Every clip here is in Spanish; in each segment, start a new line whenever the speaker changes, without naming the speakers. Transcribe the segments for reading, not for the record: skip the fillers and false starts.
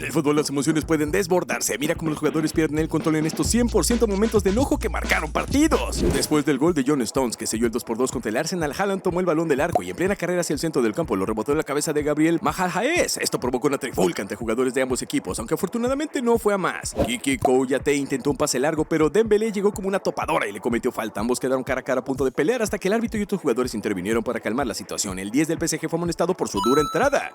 En el fútbol las emociones pueden desbordarse. Mira cómo los jugadores pierden el control en estos 100% momentos de enojo que marcaron partidos. Después del gol de John Stones, que selló el 2-2 contra el Arsenal, Haaland tomó el balón del arco y en plena carrera hacia el centro del campo lo rebotó en la cabeza de Gabriel Magalhaes. Esto provocó una trifulca entre jugadores de ambos equipos, aunque afortunadamente no fue a más. Kiki Kouyaté intentó un pase largo, pero Dembélé llegó como una topadora y le cometió falta. Ambos quedaron cara a cara a punto de pelear hasta que el árbitro y otros jugadores intervinieron para calmar la situación. El 10 del PSG fue amonestado por su dura entrada.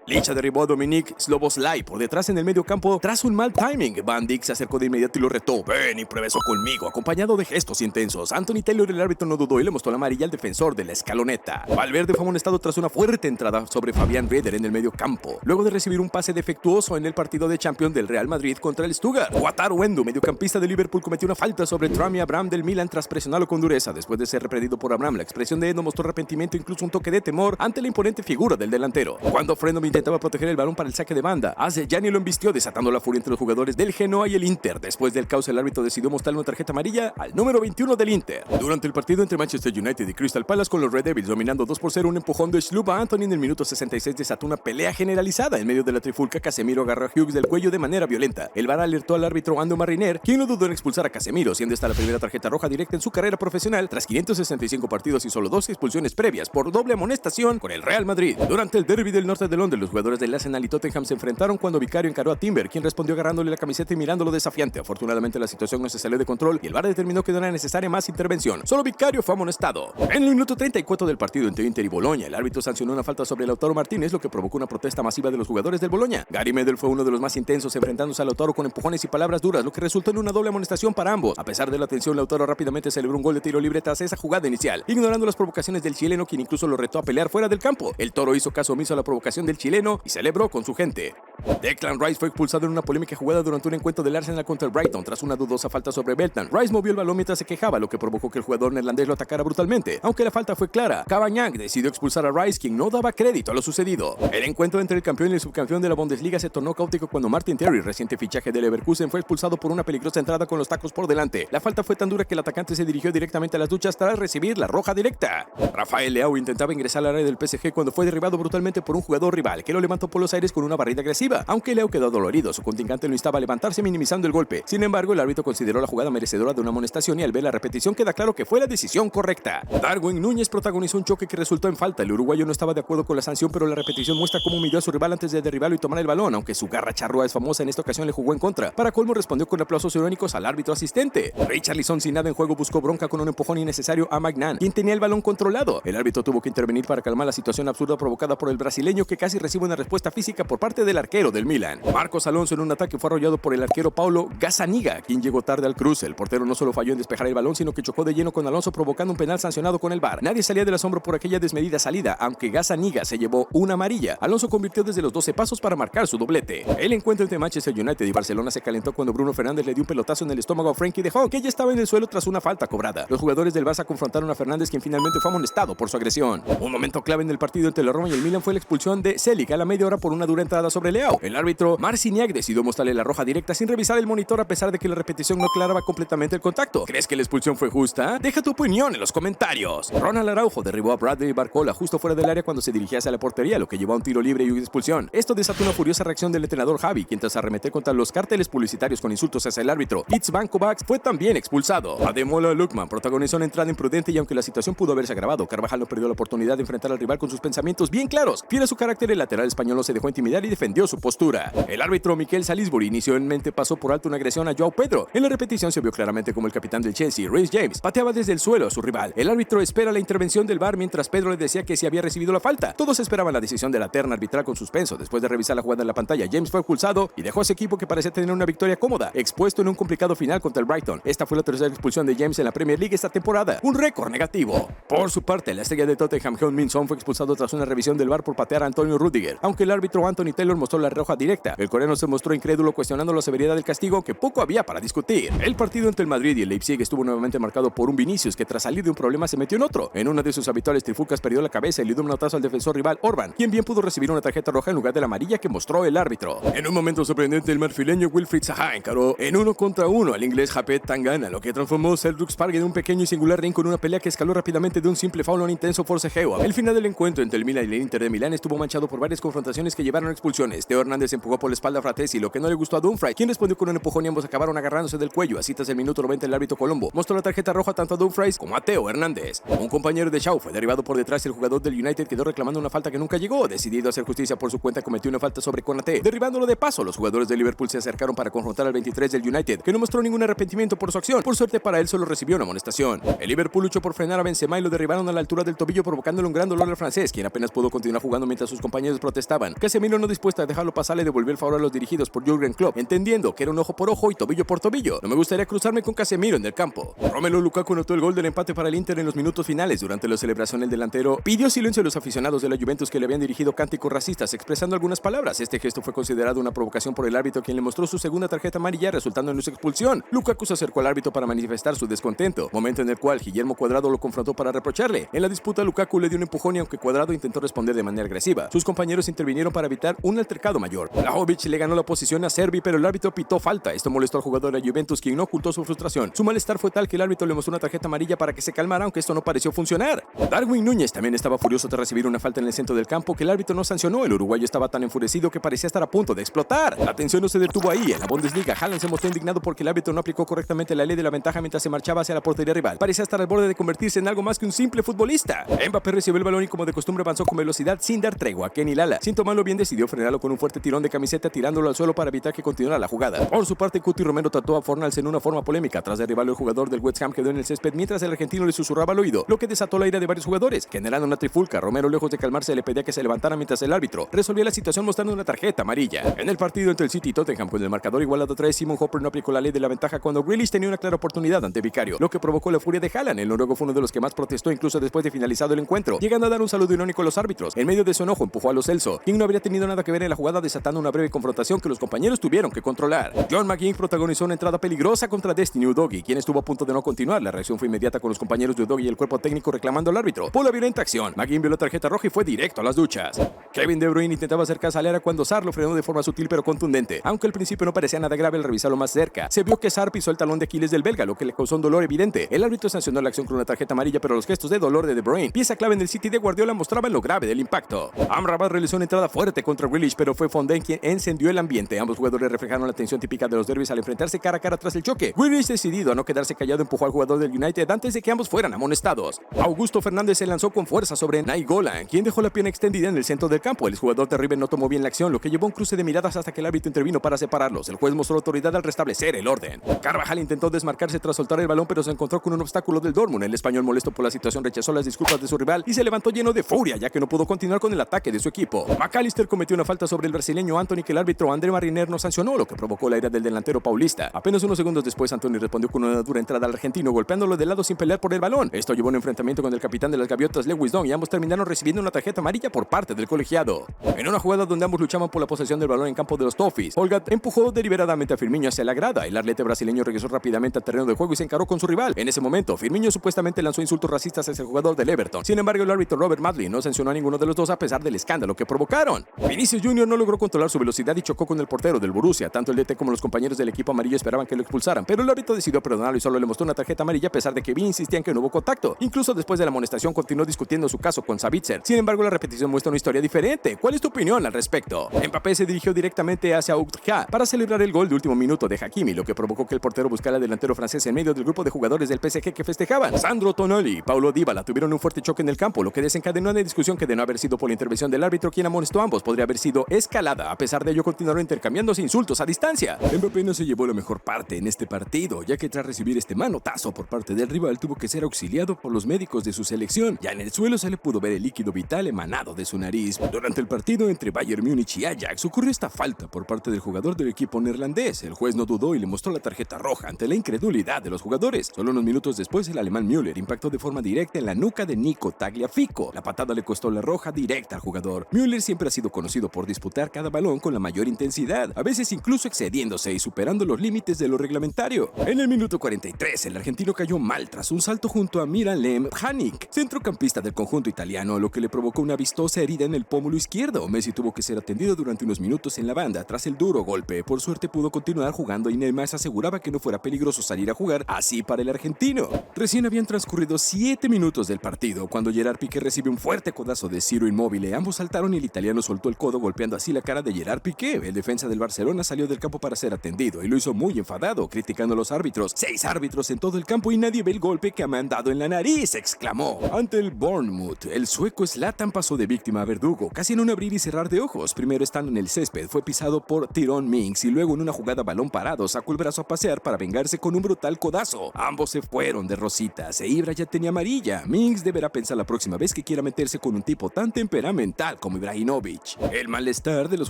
Licha derribó a Dominic Szoboszlai por detrás en el medio campo tras un mal timing. Van Dijk se acercó de inmediato y lo retó. Ven y prueba eso conmigo, acompañado de gestos intensos. Anthony Taylor, el árbitro, no dudó y le mostró la amarilla al defensor de la escaloneta. Valverde fue amonestado tras una fuerte entrada sobre Fabián Rieder en el medio campo, luego de recibir un pase defectuoso en el partido de Champions del Real Madrid contra el Stuttgart. Wataru Endo, mediocampista de Liverpool, cometió una falta sobre Tammy Abraham del Milan tras presionarlo con dureza. Después de ser reprendido por Abraham, la expresión de Endo mostró arrepentimiento e incluso un toque de temor ante la imponente figura del delantero. Cuando Frenome intentaba proteger el balón para el saque de banda, Gianni lo embistió, desatando la furia entre los jugadores del Genoa y el Inter. Después del caos, el árbitro decidió mostrarle una tarjeta amarilla al número 21 del Inter. Durante el partido entre Manchester United y Crystal Palace, con los Red Devils dominando 2-0, un empujón de Schlupp a Anthony en el minuto 66 desató una pelea generalizada. En medio de la trifulca, Casemiro agarró a Hughes del cuello de manera violenta. El VAR alertó al árbitro Ando Marriner, quien no dudó en expulsar a Casemiro, siendo esta la primera tarjeta roja directa en su carrera profesional tras 565 partidos y solo 2 expulsiones previas por doble amonestación con el Real Madrid. Durante el derbi del norte de Londres, los jugadores del Arsenal y Tottenham se enfrentaron cuando Vicario encaró a Timber, quien respondió agarrándole la camiseta y mirándolo desafiante. Afortunadamente la situación no se salió de control y el VAR determinó que no era necesaria más intervención. Solo Vicario fue amonestado. En el minuto 34 del partido entre Inter y Bologna, el árbitro sancionó una falta sobre Lautaro Martínez, lo que provocó una protesta masiva de los jugadores del Bologna. Gary Medel fue uno de los más intensos, enfrentándose a Lautaro con empujones y palabras duras, lo que resultó en una doble amonestación para ambos. A pesar de la tensión, Lautaro rápidamente celebró un gol de tiro libre tras esa jugada inicial, ignorando las provocaciones del chileno, quien incluso lo retó a pelear fuera del campo. El Toro hizo caso omiso a la provocación del chileno y celebró con su gente. Declan Rice fue expulsado en una polémica jugada durante un encuentro del Arsenal contra el Brighton tras una dudosa falta sobre Beltman. Rice movió el balón mientras se quejaba, lo que provocó que el jugador neerlandés lo atacara brutalmente. Aunque la falta fue clara, Cabañac decidió expulsar a Rice, quien no daba crédito a lo sucedido. El encuentro entre el campeón y el subcampeón de la Bundesliga se tornó caótico cuando Martin Terry, reciente fichaje del Leverkusen, fue expulsado por una peligrosa entrada con los tacos por delante. La falta fue tan dura que el atacante se dirigió directamente a las duchas tras recibir la roja directa. Rafael Leao intentaba ingresar al área del PSG cuando fue derribado brutalmente por un jugador rival, que lo levantó por los aires con una barrida agresiva. Aunque Leao quedó dolorido, su contrincante lo instaba a levantarse minimizando el golpe. Sin embargo, el árbitro consideró la jugada merecedora de una amonestación y al ver la repetición queda claro que fue la decisión correcta. Darwin Núñez protagonizó un choque que resultó en falta. El uruguayo no estaba de acuerdo con la sanción, pero la repetición muestra cómo midió a su rival antes de derribarlo y tomar el balón. Aunque su garra charrúa es famosa, en esta ocasión le jugó en contra. Para colmo, respondió con aplausos irónicos al árbitro asistente. Richarlison, sin nada en juego, buscó bronca con un empujón innecesario a Magnan, quien tenía el balón controlado. El árbitro tuvo que intervenir para calmar la situación absurda provocada por el brasileño, que casi recibe una respuesta física por parte del arquero del Milan. Marcos Alonso, en un ataque, fue arrollado por el arquero Paulo Gazzaniga, quien llegó tarde al cruce. El portero no solo falló en despejar el balón, sino que chocó de lleno con Alonso, provocando un penal sancionado con el VAR. Nadie salía del asombro por aquella desmedida salida, aunque Gazzaniga se llevó una amarilla. Alonso convirtió desde los 12 pasos para marcar su doblete. El encuentro entre Manchester United y Barcelona se calentó cuando Bruno Fernández le dio un pelotazo en el estómago a Frenkie de Jong, que ya estaba en el suelo tras una falta cobrada. Los jugadores del Barça confrontaron a Fernández, quien finalmente fue amonestado por su agresión. Un momento clave en el partido entre la Roma y el Milan fue la expulsión de Selic a la media hora por una dura entrada sobre Leao. El árbitro Marciniak decidió mostrarle la roja directa sin revisar el monitor, a pesar de que la repetición no aclaraba completamente el contacto. ¿Crees que la expulsión fue justa? Deja tu opinión en los comentarios. Ronald Araujo derribó a Bradley Barcola justo fuera del área cuando se dirigía hacia la portería, lo que llevó a un tiro libre y una expulsión. Esto desató una furiosa reacción del entrenador Javi, quien tras arremeter contra los cárteles publicitarios con insultos hacia el árbitro Itzvan Kovacs, fue también expulsado. Ademola Lookman protagonizó una entrada imprudente y aunque la situación pudo haberse agravado, Carvajal no perdió la oportunidad de enfrentar al rival con sus pensamientos bien claros. Fiel a su carácter, el lateral español no se dejó intimidar y defendió su postura. El árbitro Mikel Salisbury inicialmente pasó por alto una agresión a Joao Pedro. En la repetición se vio claramente como el capitán del Chelsea, Reece James, pateaba desde el suelo a su rival. El árbitro espera la intervención del VAR mientras Pedro le decía que si había recibido la falta. Todos esperaban la decisión de la terna arbitral con suspenso. Después de revisar la jugada en la pantalla, James fue expulsado y dejó a ese equipo, que parecía tener una victoria cómoda, expuesto en un complicado final contra el Brighton. Esta fue la tercera expulsión de James en la Premier League esta temporada, un récord negativo. Por su parte, la estrella de Tottenham, Heung-min Son, fue expulsado tras una revisión del VAR por patear a Antonio Rudiger. Aunque el árbitro Anthony Taylor mostró la roja directa, el coreano se mostró incrédulo, cuestionando la severidad del castigo, que poco había para discutir. El partido entre el Madrid y el Leipzig estuvo nuevamente marcado por un Vinicius que, tras salir de un problema, se metió en otro. En una de sus habituales trifulcas perdió la cabeza y le dio un manotazo al defensor rival Orban, quien bien pudo recibir una tarjeta roja en lugar de la amarilla que mostró el árbitro. En un momento sorprendente, el marfileño Wilfried Zaha encaró en 1-contra-1 al inglés Japet Tangana, lo que transformó Selçuk Park en un pequeño y singular ring con una pelea que escaló rápidamente de un simple foul a un intenso forcejeo. El final del encuentro entre el Milan y el Inter de Milán estuvo manchado por varias confrontaciones que llevaron a expulsiones, Teo Hernández empujó por la espalda a Fratesi, lo que no le gustó a Dumfries, quien respondió con un empujón y ambos acabaron agarrándose del cuello. Así tras el minuto 90 el árbitro Colombo mostró la tarjeta roja tanto a Dumfries como a Teo Hernández. Un compañero de Shaw fue derribado por detrás y el jugador del United quedó reclamando una falta que nunca llegó. Decidido a hacer justicia por su cuenta, cometió una falta sobre Konaté, derribándolo de paso. Los jugadores de Liverpool se acercaron para confrontar al 23 del United, que no mostró ningún arrepentimiento por su acción. Por suerte para él, solo recibió una amonestación. El Liverpool luchó por frenar a Benzema y lo derribaron a la altura del tobillo, provocándole un gran dolor al francés, quien apenas pudo continuar jugando mientras sus compañeros protestaban. Casemiro, no dispuesto a dejarlo pasar, le devolvió el favor a los dirigidos por Jürgen Klopp, entendiendo que era un ojo por ojo y tobillo por tobillo. No me gustaría cruzarme con Casemiro en el campo. Romelu Lukaku anotó el gol del empate para el Inter en los minutos finales. Durante la celebración, el delantero pidió silencio a los aficionados de la Juventus que le habían dirigido cánticos racistas, expresando algunas palabras. Este gesto fue considerado una provocación por el árbitro, quien le mostró su segunda tarjeta amarilla, resultando en su expulsión. Lukaku se acercó al árbitro para manifestar su descontento, momento en el cual Guillermo Cuadrado lo confrontó para reprocharle. En la disputa, Lukaku le dio un empujón y aunque Cuadrado intentó responder de manera agresiva, sus compañeros intervinieron para evitar un altercado mayor. Vlahovic le ganó la posición a Servi, pero el árbitro pitó falta. Esto molestó al jugador de la Juventus, quien no ocultó su frustración. Su malestar fue tal que el árbitro le mostró una tarjeta amarilla para que se calmara, aunque esto no pareció funcionar. Darwin Núñez también estaba furioso tras recibir una falta en el centro del campo que el árbitro no sancionó. El uruguayo estaba tan enfurecido que parecía estar a punto de explotar. La tensión no se detuvo ahí. En la Bundesliga, Haaland se mostró indignado porque el árbitro no aplicó correctamente la ley de la ventaja mientras se marchaba hacia la portería rival. Parecía estar al borde de convertirse en algo más que un simple futbolista. Mbappé recibió el balón y como de costumbre avanzó con velocidad sin dar tregua a Kenny Lala. Sin tomarlo bien, decidió frenarlo con un fuerte tirón de camiseta, tirándolo al suelo para evitar que continuara la jugada. Por su parte, Cuti Romero trató a Fornals en una forma polémica. Tras derribarlo, el jugador del West Ham quedó en el césped mientras el argentino le susurraba al oído, lo que desató la ira de varios jugadores, generando una trifulca. Romero, lejos de calmarse, le pedía que se levantara mientras el árbitro resolvía la situación mostrando una tarjeta amarilla. En el partido entre el City y Tottenham, con el marcador igualado a 3, Simon Hopper no aplicó la ley de la ventaja cuando Grealish tenía una clara oportunidad ante Vicario, lo que provocó la furia de Haaland. El noruego fue uno de los que más protestó incluso después de finalizado el encuentro, llegando a dar un saludo irónico a los árbitros. En medio de su enojo, empujó a Lo Celso, quien no habría tenido nada que ver en la jugada, desatando una breve confrontación que los compañeros tuvieron que controlar. John McGinn protagonizó una entrada peligrosa contra Destiny Udogie, quien estuvo a punto de no continuar. La reacción fue inmediata con los compañeros de Udogie y el cuerpo técnico reclamando al árbitro por la violenta acción. McGinn vio la tarjeta roja y fue directo a las duchas. Kevin De Bruyne intentaba acercarse al área cuando Sarr lo frenó de forma sutil pero contundente. Aunque al principio no parecía nada grave, al revisarlo más cerca, se vio que Sarr pisó el talón de Aquiles del belga, lo que le causó un dolor evidente. El árbitro sancionó la acción con una tarjeta amarilla, pero los gestos de dolor de Bruyne, pieza clave en el City de Guardiola, mostraban lo grave del impacto. Amrabat realizó una entrada fuerte contra Grealish, pero fue Foden quien encendió el ambiente. Ambos jugadores reflejaron la tensión típica de los derbis al enfrentarse cara a cara tras el choque. Grealish, decidido a no quedarse callado, empujó al jugador del United antes de que ambos fueran amonestados. Augusto Fernández se lanzó con fuerza sobre Nainggolan, quien dejó la pierna extendida en el centro del campo. El jugador de River no tomó bien la acción, lo que llevó a un cruce de miradas hasta que el árbitro intervino para separarlos. El juez mostró autoridad al restablecer el orden. Carvajal intentó desmarcarse tras soltar el balón, pero se encontró con un obstáculo del Dortmund. El español, molesto por la situación, rechazó las disculpas de su rival y se levantó lleno de furia, ya que no pudo continuar con el ataque de su equipo. McAllister cometió una falta sobre el brasileño Anthony que el árbitro André Mariner no sancionó, lo que provocó la ira del delantero paulista. Apenas unos segundos después, Anthony respondió con una dura entrada al argentino, golpeándolo de lado sin pelear por el balón. Esto llevó a un enfrentamiento con el capitán de las Gaviotas, Lewis Dong, y ambos terminaron recibiendo una tarjeta amarilla por parte del colegiado. En una jugada donde ambos luchaban por la posesión del balón en campo de los Toffees, Holgate empujó deliberadamente a Firmino hacia la grada. El atleta brasileño regresó rápidamente al terreno de juego y se encaró con su rival. En ese momento, Firmino supuestamente lanzó insultos racistas hacia el jugador del Everton. Sin embargo, el árbitro Robert Madley no sancionó a ninguno de los dos a pesar del escándalo que provocaron. Vinicius Jr. no logró controlar su velocidad y chocó con el portero del Borussia. Tanto el DT como los compañeros del equipo amarillo esperaban que lo expulsaran, pero el árbitro decidió perdonarlo y solo le mostró una tarjeta amarilla a pesar de que Vini insistía en que no hubo contacto. Incluso después de la amonestación continuó discutiendo su caso con Sabitzer. Sin embargo, la repetición muestra una historia diferente. ¿Cuál es tu opinión al respecto? Mbappé se dirigió directamente hacia Utrecht para celebrar el gol de último minuto de Hakimi, lo que provocó que el portero buscara al delantero francés en medio del grupo de jugadores del PSG que festejaban. Sandro Tonali y Paulo Dybala tuvieron un fuerte choque en el campo, lo que desencadenó una discusión que de no haber sido por la intervención del árbitro quien amonestó a ambos podría haber sido escalada. A pesar de ello, continuaron intercambiándose insultos a distancia. Mbappé no se llevó la mejor parte en este partido, ya que tras recibir este manotazo por parte del rival tuvo que ser auxiliado por los médicos de su selección. Ya en el suelo se le pudo ver el líquido vital emanado de su nariz. Durante el partido entre Bayern Múnich y Ajax ocurrió esta falta por parte del jugador del equipo neerlandés. El juez no dudó y le mostró la tarjeta roja ante la incredulidad de los jugadores. Solo unos minutos después, el alemán Müller impactó de forma directa en la nuca de Nico Tagliafico. La patada le costó la roja directa al jugador. Müller siempre ha sido conocido por disputar cada balón con la mayor intensidad, a veces incluso excediéndose y superando los límites de lo reglamentario. En el minuto 43, el argentino cayó mal tras un salto junto a Miralem Pjanic, centrocampista del conjunto italiano, lo que le provocó una vistosa herida en el pómulo izquierdo. Messi tuvo que ser atendido durante unos minutos en la banda tras el duro golpe. Por suerte pudo continuar jugando y Neymar aseguraba que no fuera peligroso salir a jugar así para el argentino. Recién habían transcurrido 7 minutos del partido cuando Gerard Piqué recibe un fuerte codazo de Ciro Immobile. Ambos saltaron y el italiano soltó el codo golpeando a así la cara de Gerard Piqué. El defensa del Barcelona salió del campo para ser atendido y lo hizo muy enfadado, criticando a los árbitros. 6 árbitros en todo el campo y nadie ve el golpe que me han dado en la nariz, exclamó. Ante el Bournemouth, el sueco Zlatan pasó de víctima a verdugo, casi en un abrir y cerrar de ojos. Primero estando en el césped, fue pisado por Tyrone Mings y luego en una jugada balón parado sacó el brazo a pasear para vengarse con un brutal codazo. Ambos se fueron de rositas e Ibra ya tenía amarilla. Mings deberá pensar la próxima vez que quiera meterse con un tipo tan temperamental como Ibrahimovic. El malestar de los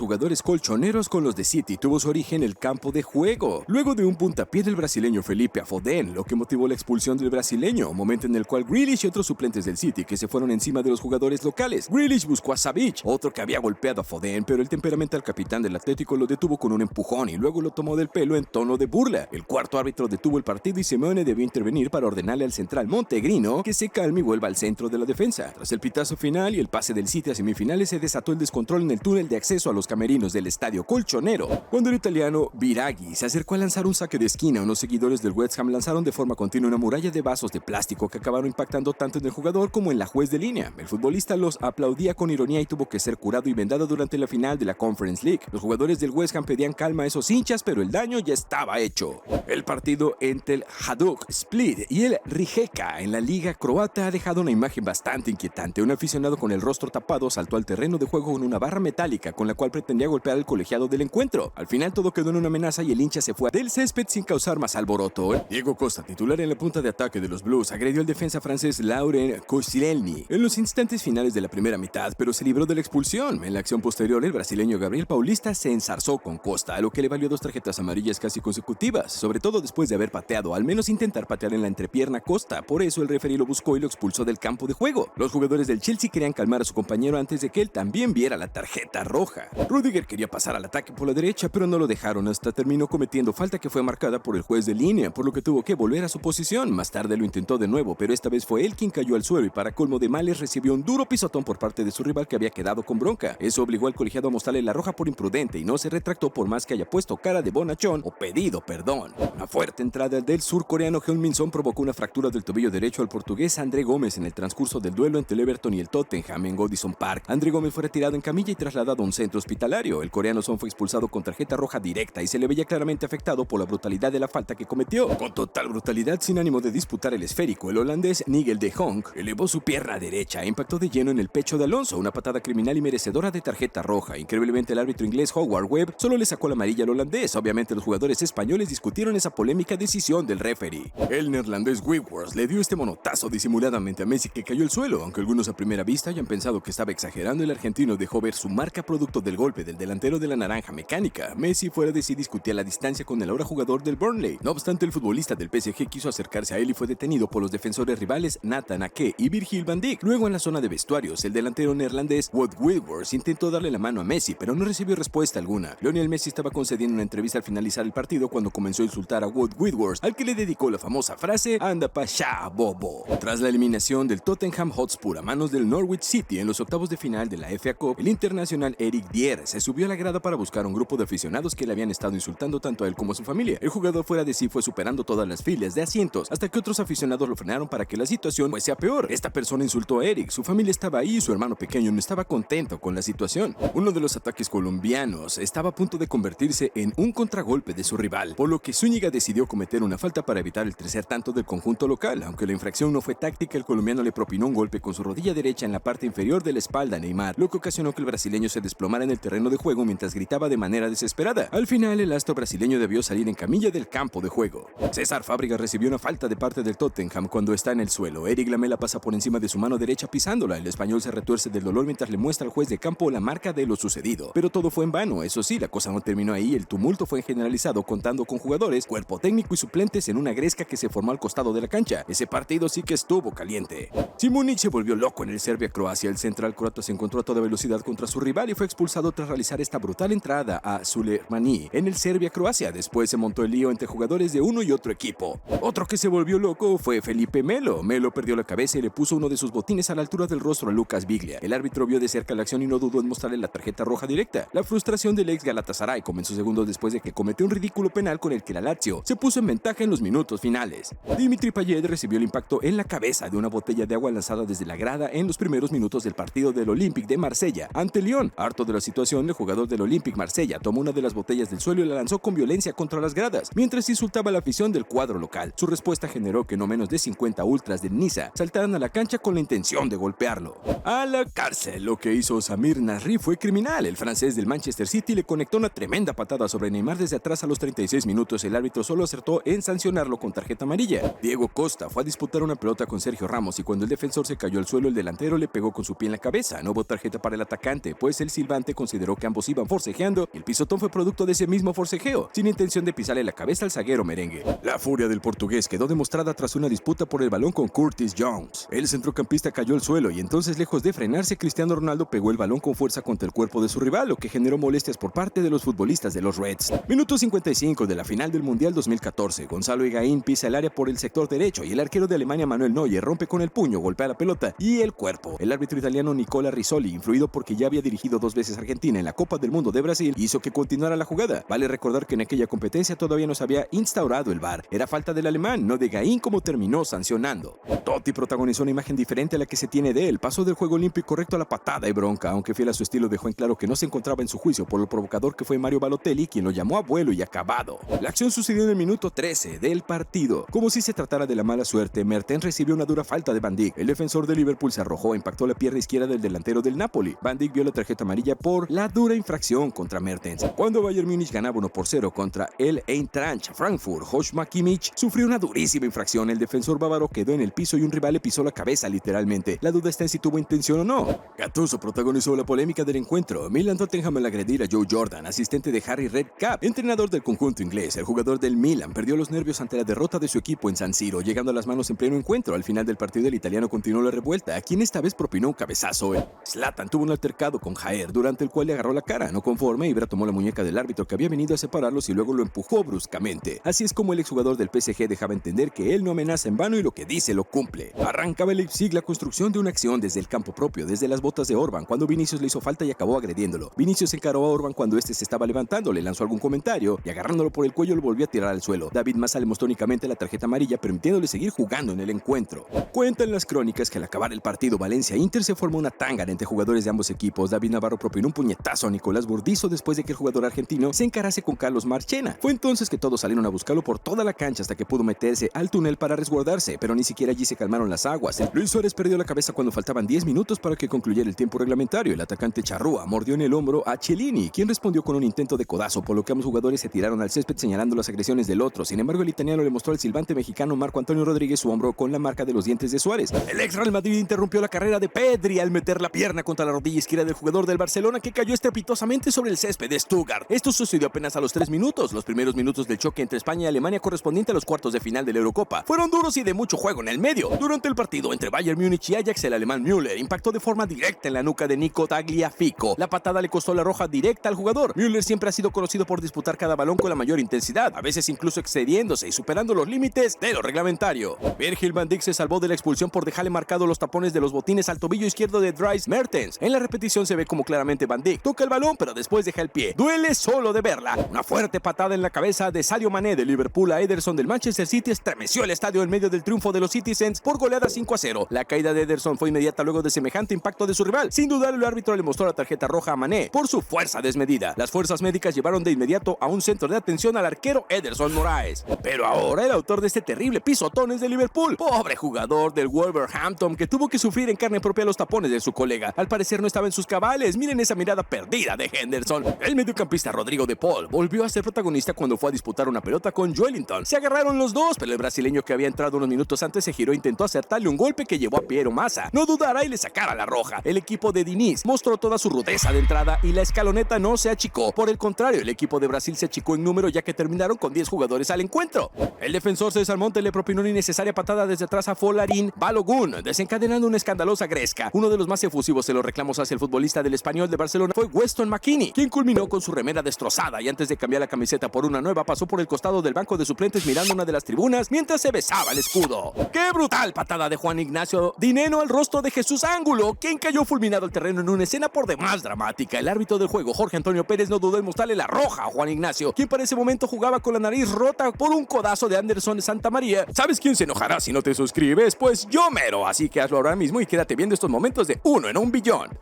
jugadores colchoneros con los de City tuvo su origen en el campo de juego, luego de un puntapié del brasileño Felipe a Foden, lo que motivó la expulsión del brasileño, momento en el cual Grealish y otros suplentes del City que se fueron encima de los jugadores locales. Grealish buscó a Savic, otro que había golpeado a Foden, pero el temperamental capitán del Atlético lo detuvo con un empujón y luego lo tomó del pelo en tono de burla. El cuarto árbitro detuvo el partido y Simeone debió intervenir para ordenarle al central montegrino que se calme y vuelva al centro de la defensa. Tras el pitazo final y el pase del City a semifinales, se desató el descontrol en el túnel de acceso a los camerinos del estadio colchonero, cuando el italiano Biraghi se acercó a lanzar un saque de esquina. Unos seguidores del West Ham lanzaron de forma continua una muralla de vasos de plástico que acabaron impactando tanto en el jugador como en la juez de línea. El futbolista los aplaudía con ironía y tuvo que ser curado y vendado durante la final de la Conference League. Los jugadores del West Ham pedían calma a esos hinchas, pero el daño ya estaba hecho. El partido entre el Hajduk Split y el Rijeka en la liga croata ha dejado una imagen bastante inquietante. Un aficionado con el rostro tapado saltó al terreno de juego con una barra metálica con la cual pretendía golpear al colegiado del encuentro. Al final todo quedó en una amenaza y el hincha se fue del césped sin causar más alboroto. Diego Costa, titular en la punta de ataque de los Blues, agredió al defensa francés Laurent Koscielny en los instantes finales de la primera mitad, pero se libró de la expulsión. En la acción posterior, el brasileño Gabriel Paulista se enzarzó con Costa, lo que le valió 2 tarjetas amarillas casi consecutivas, sobre todo después de haber pateado, al menos intentar patear en la entrepierna a Costa. Por eso el referee lo buscó y lo expulsó del campo de juego. Los jugadores del Chelsea querían calmar a su compañero antes de que él también viera la tarjeta roja. Rudiger quería pasar al ataque por la derecha, pero no lo dejaron, hasta terminó cometiendo falta que fue marcada por el juez de línea, por lo que tuvo que volver a su posición. Más tarde lo intentó de nuevo, pero esta vez fue él quien cayó al suelo y para colmo de males recibió un duro pisotón por parte de su rival que había quedado con bronca. Eso obligó al colegiado a mostrarle la roja por imprudente y no se retractó por más que haya puesto cara de bonachón o pedido perdón. Una fuerte entrada del surcoreano Heung-min Son provocó una fractura del tobillo derecho al portugués André Gómez en el transcurso del duelo entre el Everton y el Tottenham en Goodison Park. André Gómez fue retirado en camilla y trasladado a un centro hospitalario. El coreano Son fue expulsado con tarjeta roja directa y se le veía claramente afectado por la brutalidad de la falta que cometió. Con total brutalidad, sin ánimo de disputar el esférico, el holandés Nigel de Jong elevó su pierna derecha e impactó de lleno en el pecho de Alonso, una patada criminal y merecedora de tarjeta roja. Increíblemente, el árbitro inglés Howard Webb solo le sacó la amarilla al holandés. Obviamente, los jugadores españoles discutieron esa polémica decisión del referee. El neerlandés Weghorst le dio este monotazo disimuladamente a Messi, que cayó al suelo. Aunque algunos a primera vista hayan pensado que estaba exagerando, el argentino dejó ver su marca producto del golpe del delantero de la naranja mecánica. Messi, fuera de sí, discutía la distancia con el ahora jugador del Burnley. No obstante, el futbolista del PSG quiso acercarse a él y fue detenido por los defensores rivales Nathan Ake y Virgil van Dijk. Luego, en la zona de vestuarios, el delantero neerlandés Wout Weghorst intentó darle la mano a Messi, pero no recibió respuesta alguna. Lionel Messi estaba concediendo una entrevista al finalizar el partido cuando comenzó a insultar a Wout Weghorst, al que le dedicó la famosa frase "Anda pa' allá, bobo". Tras la eliminación del Tottenham Hotspur a manos del Norwich City en los octavos de final de la FA Cup, el internacional Eric Dier se subió a la grada para buscar a un grupo de aficionados que le habían estado insultando tanto a él como a su familia. El jugador, fuera de sí, fue superando todas las filas de asientos hasta que otros aficionados lo frenaron para que la situación fuese a peor. Esta persona insultó a Eric, su familia estaba ahí y su hermano pequeño no estaba contento con la situación. Uno de los ataques colombianos estaba a punto de convertirse en un contragolpe de su rival, por lo que Zúñiga decidió cometer una falta para evitar el tercer tanto del conjunto local. Aunque la infracción no fue táctica, el colombiano le propinó un golpe con su rodilla derecha en la parte inferior de la espalda a Neymar, lo que ocasionó que el brasileño se desplomara en el terreno de juego mientras gritaba de manera desesperada. Al final, el astro brasileño debió salir en camilla del campo de juego. César Fábregas recibió una falta de parte del Tottenham cuando está en el suelo. Eric Lamela pasa por encima de su mano derecha pisándola. El español se retuerce del dolor mientras le muestra al juez de campo la marca de lo sucedido. Pero todo fue en vano. Eso sí, la cosa no terminó ahí. El tumulto fue generalizado, contando con jugadores, cuerpo técnico y suplentes en una gresca que se formó al costado de la cancha. Ese partido sí que estuvo caliente. Simonic se volvió loco en el Serbia-Croacia. El central croata se encontró a toda velocidad contra su rival y fue expulsado tras realizar esta brutal entrada a Sulemani en el Serbia-Croacia. Después se montó el lío entre jugadores de uno y otro equipo. Otro que se volvió loco fue Felipe Melo. Melo perdió la cabeza y le puso uno de sus botines a la altura del rostro a Lucas Biglia. El árbitro vio de cerca la acción y no dudó en mostrarle la tarjeta roja directa. La frustración del ex Galatasaray comenzó segundos después de que cometió un ridículo penal con el que la Lazio se puso en ventaja en los minutos finales. Dimitri Payet recibió el impacto en la cabeza de una botella de agua lanzada desde la grada en los primeros minutos del partido del Olympique de Marsella ante Lyon. Harto harto de la situación, el jugador del Olympique Marsella tomó una de las botellas del suelo y la lanzó con violencia contra las gradas, mientras insultaba a la afición del cuadro local. Su respuesta generó que no menos de 50 ultras del Niza saltaran a la cancha con la intención de golpearlo. A la cárcel. Lo que hizo Samir Nasri fue criminal. El francés del Manchester City le conectó una tremenda patada sobre Neymar desde atrás a los 36 minutos. El árbitro solo acertó en sancionarlo con tarjeta amarilla. Diego Costa fue a disputar una pelota con Sergio Ramos y cuando el defensor se cayó al suelo, el delantero le pegó con su pie en la cabeza. No hubo tarjeta para el atacante, pues el silbante consideró que ambos iban forcejeando y el pisotón fue producto de ese mismo forcejeo, sin intención de pisarle la cabeza al zaguero merengue. La furia del portugués quedó demostrada tras una disputa por el balón con Curtis Jones. El centrocampista cayó al suelo y entonces, lejos de frenarse, Cristiano Ronaldo pegó el balón con fuerza contra el cuerpo de su rival, lo que generó molestias por parte de los futbolistas de los Reds. Minuto 55 de la final del Mundial 2014. Gonzalo Higuaín pisa el área por el sector derecho y el arquero de Alemania Manuel Neuer rompe con el puño, golpea la pelota y el cuerpo. El árbitro italiano Nicola Rizzoli, influido porque ya había dirigido 2 veces a Argentina en la Copa del Mundo de Brasil, hizo que continuara la jugada. Vale recordar que en aquella competencia todavía no se había instaurado el VAR. Era falta del alemán, no de Higuaín, como terminó sancionando. Totti protagonizó una imagen diferente a la que se tiene de él. Pasó del juego limpio y correcto a la patada y bronca, aunque fiel a su estilo dejó en claro que no se encontraba en su juicio por lo provocador que fue Mario Balotelli, quien lo llamó abuelo y acabado. La acción sucedió en el minuto 13 del partido. Como si se tratara de la mala suerte, Mertens recibió una dura falta de Van Dijk. El defensor de Liverpool se arrojó e impactó la pierna izquierda del delantero del Napoli. Van Dijk vio la tarjeta amarilla por la dura infracción contra Mertens. Cuando Bayern Múnich ganaba 1-0 contra el Eintracht Frankfurt, Joshua Kimmich sufrió una durísima infracción. El defensor bávaro quedó en el piso y un rival le pisó la cabeza literalmente. La duda está en si tuvo intención o no. Gattuso protagonizó la polémica del encuentro. Milan Tottenham al agredir a Joe Jordan, asistente de Harry Redknapp, entrenador del conjunto inglés. El jugador del Milan perdió los nervios ante la derrota de su equipo en San Siro, llegando a las manos en pleno encuentro. Al final del partido, el italiano continuó la revuelta, a quien esta vez propinó un cabezazo. Zlatan tuvo un altercado con Jair, durante el cual le agarró la cara. No conforme, Ibra tomó la muñeca del árbitro que había venido a separarlos y luego lo empujó bruscamente. Así es como el exjugador del PSG dejaba entender que él no amenaza en vano y lo que dice lo cumple. Arrancaba el Leipzig la construcción de una acción desde el campo propio, desde las botas de Orban, cuando Vinicius le hizo falta y acabó agrediéndolo. Vinicius encaró a Orban cuando este se estaba levantando, le lanzó algún comentario y agarrándolo por el cuello lo volvió a tirar al suelo. David Massa le mostró únicamente la tarjeta amarilla, permitiéndole seguir jugando en el encuentro. Cuentan las crónicas que al acabar el partido Valencia-Inter se formó una tangana entre jugadores de ambos equipos. David Navarro propinó un puñetazo a Nicolás Burdizo después de que el jugador argentino se encarase con Carlos Marchena. Fue entonces que todos salieron a buscarlo por toda la cancha hasta que pudo meterse al túnel para resguardarse, pero ni siquiera allí se calmaron las aguas. Luis Suárez perdió la cabeza cuando faltaban 10 minutos para que concluyera el tiempo reglamentario. El atacante Charrúa mordió en el hombro a Chiellini, quien respondió con un intento de codazo, por lo que ambos jugadores se tiraron al césped señalando las agresiones del otro. Sin embargo, el italiano le mostró al silbante mexicano Marco Antonio Rodríguez su hombro con la marca de los dientes de Suárez. El ex Real Madrid interrumpió la carrera de Pedri al meter la pierna contra la rodilla izquierda del jugador del Barcelona, que cayó estrepitosamente sobre el césped de Stuttgart. Esto sucedió apenas a los 3 minutos. Los primeros minutos del choque entre España y Alemania correspondiente a los cuartos de final de la Eurocopa fueron duros y de mucho juego en el medio. Durante el partido entre Bayern Múnich y Ajax, el alemán Müller impactó de forma directa en la nuca de Nico Tagliafico. La patada le costó la roja directa al jugador. Müller siempre ha sido conocido por disputar cada balón con la mayor intensidad, a veces incluso excediéndose y superando los límites de lo reglamentario. Virgil van Dijk se salvó de la expulsión por dejarle marcado los tapones de los botines al tobillo izquierdo de Dries Mertens. En la repetición se ve como claramente Van Dijk toca el balón, pero después deja el pie. Duele solo de verla. Una fuerte patada en la cabeza de Sadio Mané de Liverpool a Ederson del Manchester City estremeció el estadio en medio del triunfo de los Citizens por goleada 5-0. La caída de Ederson fue inmediata luego de semejante impacto de su rival. Sin dudar, el árbitro le mostró la tarjeta roja a Mané por su fuerza desmedida. Las fuerzas médicas llevaron de inmediato a un centro de atención al arquero Ederson Moraes. Pero ahora el autor de este terrible pisotón es de Liverpool. Pobre jugador del Wolverhampton, que tuvo que sufrir en carne propia los tapones de su colega. Al parecer no estaba en sus cabales. Miren esa mirada perdida de Henderson. El mediocampista Rodrigo de Paul volvió a ser protagonista cuando fue a disputar una pelota con Joelinton. Se agarraron los dos, pero el brasileño, que había entrado unos minutos antes, se giró e intentó acertarle un golpe que llevó a Piero Massa. No dudara y le sacara la roja. El equipo de Diniz mostró toda su rudeza de entrada y la escaloneta no se achicó. Por el contrario, el equipo de Brasil se achicó en número, ya que terminaron con 10 jugadores al encuentro. El defensor César Monte le propinó una innecesaria patada desde atrás a Folarin Balogun, desencadenando una escandalosa gresca. Uno de los más efusivos de los reclamos hacia el futbolista del Español de Barcelona fue Weston McKennie, quien culminó con su remera destrozada y antes de cambiar la camiseta por una nueva pasó por el costado del banco de suplentes mirando una de las tribunas mientras se besaba el escudo. ¡Qué brutal patada de Juan Ignacio Dineno al rostro de Jesús Ángulo, quien cayó fulminado al terreno en una escena por demás dramática! El árbitro del juego, Jorge Antonio Pérez, no dudó en mostrarle la roja a Juan Ignacio, quien para ese momento jugaba con la nariz rota por un codazo de Anderson de Santa María. ¿Sabes quién se enojará si no te suscribes? Pues yo mero, así que hazlo ahora mismo y quédate viendo estos momentos de 1 en 1 billón.